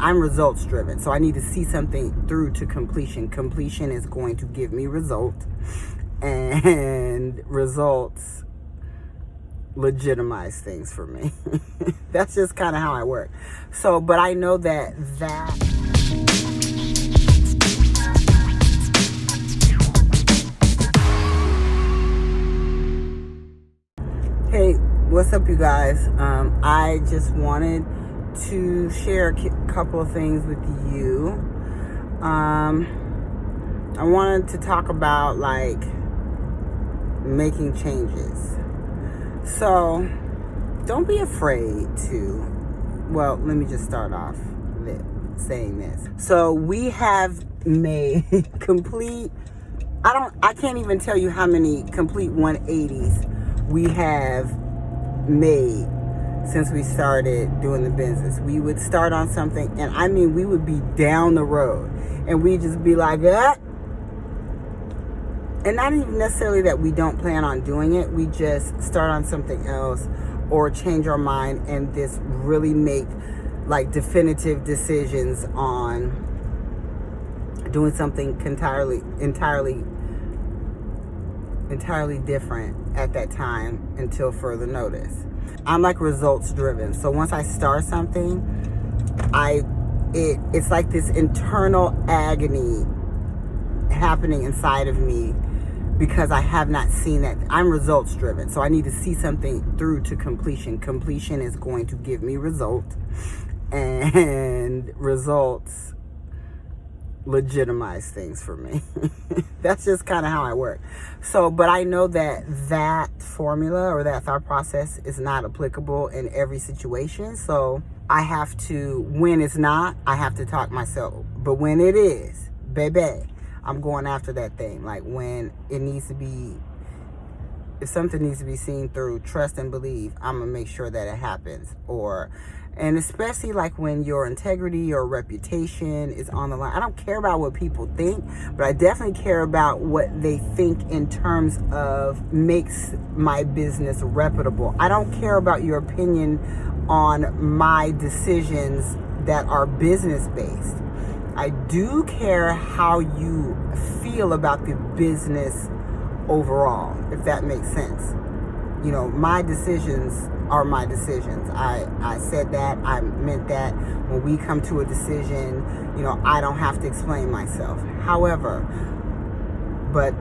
I'm results driven, so I need to see something through to completion. Completion is going to give me result, and results legitimize things for me. That's just kind of how I work. So, but I know that hey, what's up, you guys? I just wanted to share a couple of things with you. I wanted to talk about making changes. So don't be afraid to, well, let me just start off saying this. So we have made I can't even tell you how many complete 180s we have made since we started doing the business. We would start on something, and we would be down the road, and we'd just be like, and not even necessarily that we don't plan on doing it. We just start on something else or change our mind and just really make definitive decisions on doing something entirely different at that time until further notice. I'm results driven. So once I start something, it's like this internal agony happening inside of me because I have not seen that. I'm results driven, so I need to see something through to completion. Completion is going to give me result, and results legitimize things for me. That's just kind of how I work. So, but I know that formula or that thought process is not applicable in every situation. So I have to, when it's not, I have to talk myself. But when it is, baby, I'm going after that thing. When it needs to be, if something needs to be seen through, trust and believe, I'm going to make sure that it happens. And especially when your integrity, your reputation is on the line. I don't care about what people think, but I definitely care about what they think in terms of makes my business reputable. I don't care about your opinion on my decisions that are business-based. I do care how you feel about the business overall, if that makes sense. My decisions are my decisions. I said that, I meant that. When we come to a decision, I don't have to explain myself. However, but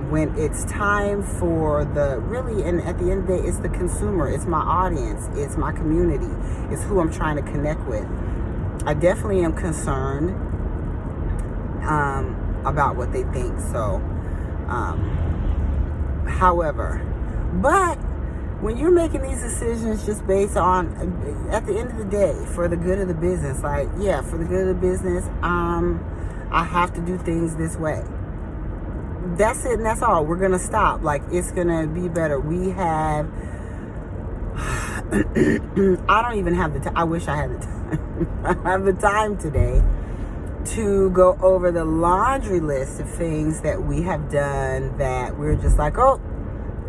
when it's time for and at the end of the day, it's the consumer, it's my audience, it's my community, it's who I'm trying to connect with. I definitely am concerned about what they think. So, however, but when you're making these decisions just based on, at the end of the day, for the good of the business, for the good of the business, I have to do things this way. That's it, and that's all. We're going to stop. It's going to be better. We have, I don't even have the time. I wish I had the time. I have the time today to go over the laundry list of things that we have done that we're just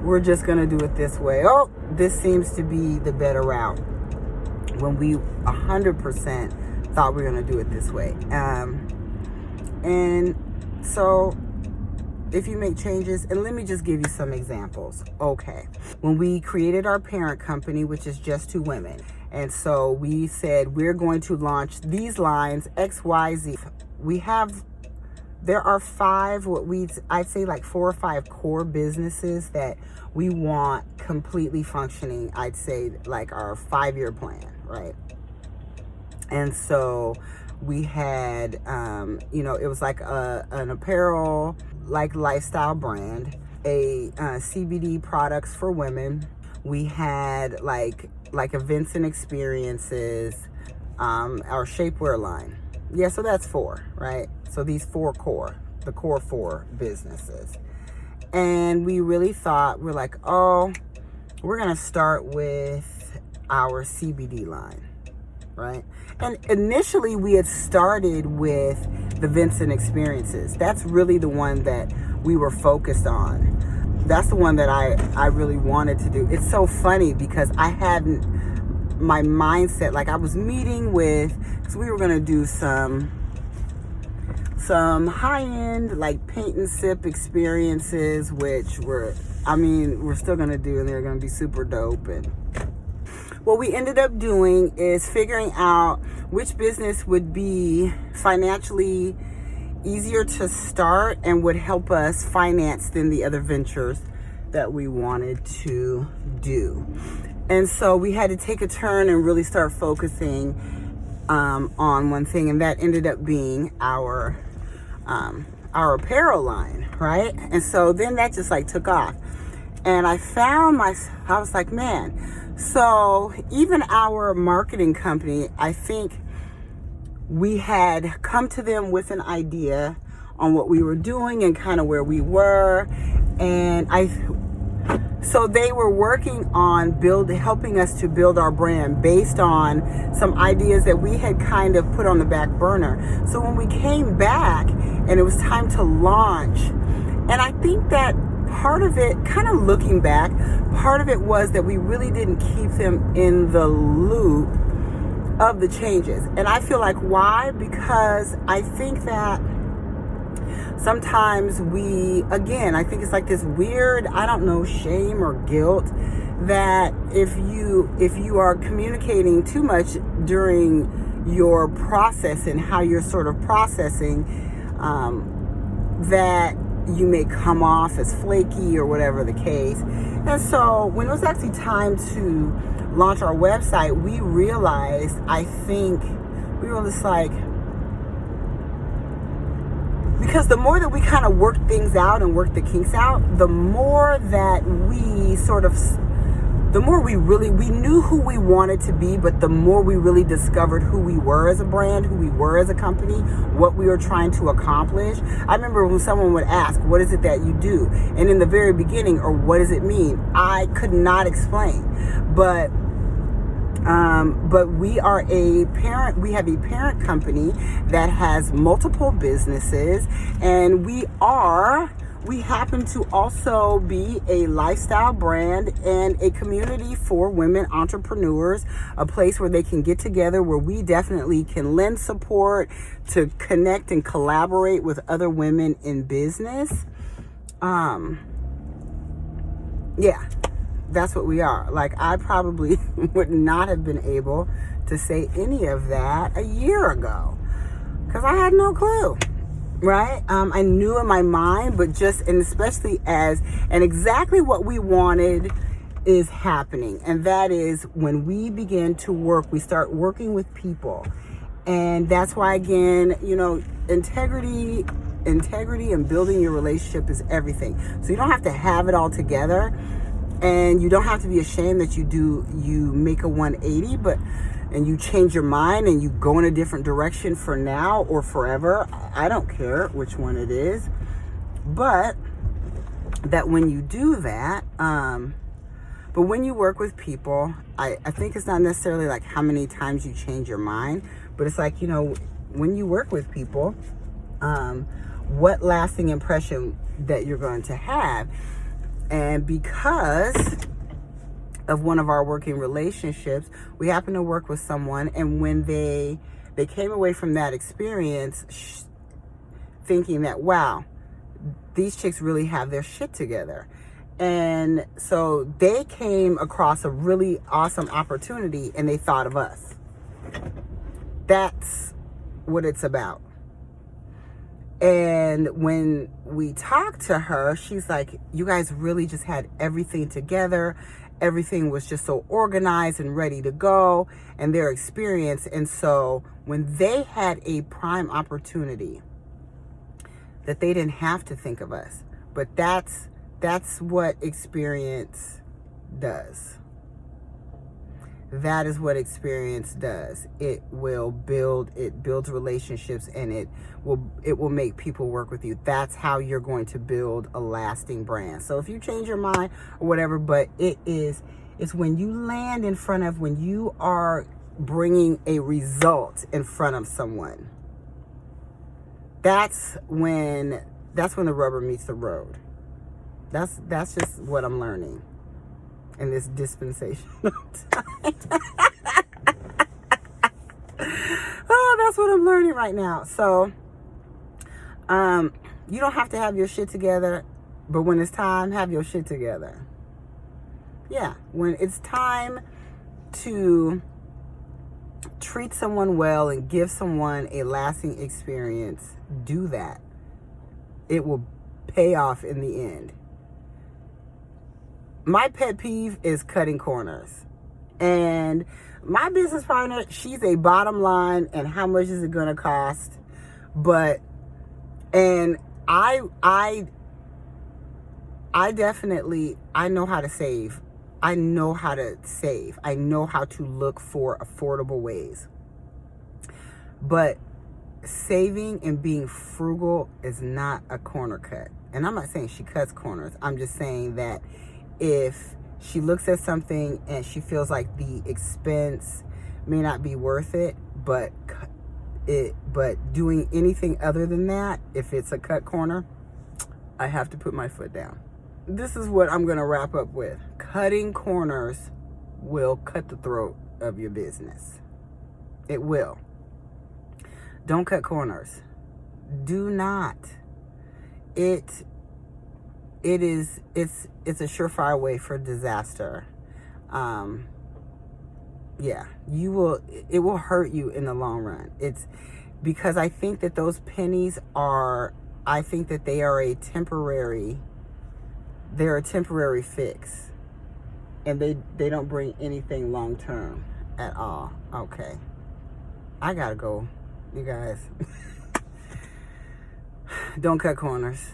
we're just going to do it this way. Oh, this seems to be the better route. When we 100% thought we were going to do it this way. And so if you make changes, and let me just give you some examples. Okay. When we created our parent company, which is Just Two Women. And so we said, we're going to launch these lines, XYZ. There are I'd say 4 or 5 core businesses that we want completely functioning. I'd say our 5-year plan, right? And so we had, it was an apparel, lifestyle brand, a CBD products for women. We had events and experiences, our shapewear line. Yeah, so that's 4, right? So these 4 the core 4 businesses. And we really thought, we're we're going to start with our CBD line, right? And initially we had started with the events and experiences. That's really the one that we were focused on. That's the one that I really wanted to do. It's so funny because I hadn't my mindset. Like I was meeting with, because we were going to do some high-end like paint and sip experiences, which we're still going to do, and they're going to be super dope. And what we ended up doing is figuring out which business would be financially easier to start and would help us finance than the other ventures that we wanted to do. And so we had to take a turn and really start focusing on one thing, and that ended up being our apparel line, right? And so then that just like took off, and I was like, man, so even our marketing company, I think we had come to them with an idea on what we were doing and kind of where we were, and so they were working on helping us to build our brand based on some ideas that we had kind of put on the back burner. So when we came back and it was time to launch, and I think that part of it, kind of looking back, part of it was that we really didn't keep them in the loop of the changes. And I feel like, why? Because I think that sometimes I think it's like this weird, I don't know, shame or guilt that if you are communicating too much during your process and how you're sort of processing, that you may come off as flaky or whatever the case. And so when it was actually time to launch our website, we realized, I think we were just like, because the more that we kind of worked things out and worked the kinks out, the more that we knew who we wanted to be, but the more we really discovered who we were as a brand, who we were as a company, what we were trying to accomplish. I remember when someone would ask, what is it that you do? And in the very beginning, or what does it mean? I could not explain. But we have a parent company that has multiple businesses, and we happen to also be a lifestyle brand and a community for women entrepreneurs, a place where they can get together, where we definitely can lend support to connect and collaborate with other women in business. Yeah. That's what we are. Like, I probably would not have been able to say any of that a year ago because I had no clue, right? I knew in my mind, but especially and exactly what we wanted is happening. And that is when we begin to work, we start working with people. And that's why, again, integrity and building your relationship is everything. So you don't have to have it all together. And you don't have to be ashamed that you make a 180, and you change your mind and you go in a different direction for now or forever. I don't care which one it is. But that when you do that, but when you work with people, I think it's not necessarily like how many times you change your mind, but it's like, when you work with people, what lasting impression that you're going to have. And because of one of our working relationships, we happened to work with someone, and when they came away from that experience thinking that, wow, these chicks really have their shit together. And so they came across a really awesome opportunity, and they thought of us. That's what it's about. And when we talked to her, she's like, you guys really just had everything together. Everything was just so organized and ready to go, and their experience. And so when they had a prime opportunity, that they didn't have to think of us. But that's what experience does. That is what experience does. It builds relationships, and it will make people work with you. That's how you're going to build a lasting brand. So if you change your mind or whatever, but it's when you land when you are bringing a result in front of someone. That's when the rubber meets the road. That's just what I'm learning in this dispensation of time. that's what I'm learning right now. So, you don't have to have your shit together, but when it's time, have your shit together. Yeah, when it's time to treat someone well and give someone a lasting experience, do that. It will pay off in the end. My pet peeve is cutting corners. And my business partner, she's a bottom line and how much is it going to cost? And I definitely, I know how to save. I know how to save. I know how to look for affordable ways. But saving and being frugal is not a corner cut. And I'm not saying she cuts corners. I'm just saying that if she looks at something and she feels like the expense may not be worth it, but doing anything other than that, if it's a cut corner, I have to put my foot down. This is what I'm going to wrap up with. Cutting corners will cut the throat of your business. It will. Don't cut corners. Do not. It's a surefire way for disaster. Yeah, it will hurt you in the long run. It's because I think that those pennies I think that they're a temporary fix, and they don't bring anything long term at all. Okay, I gotta go, you guys. Don't cut corners.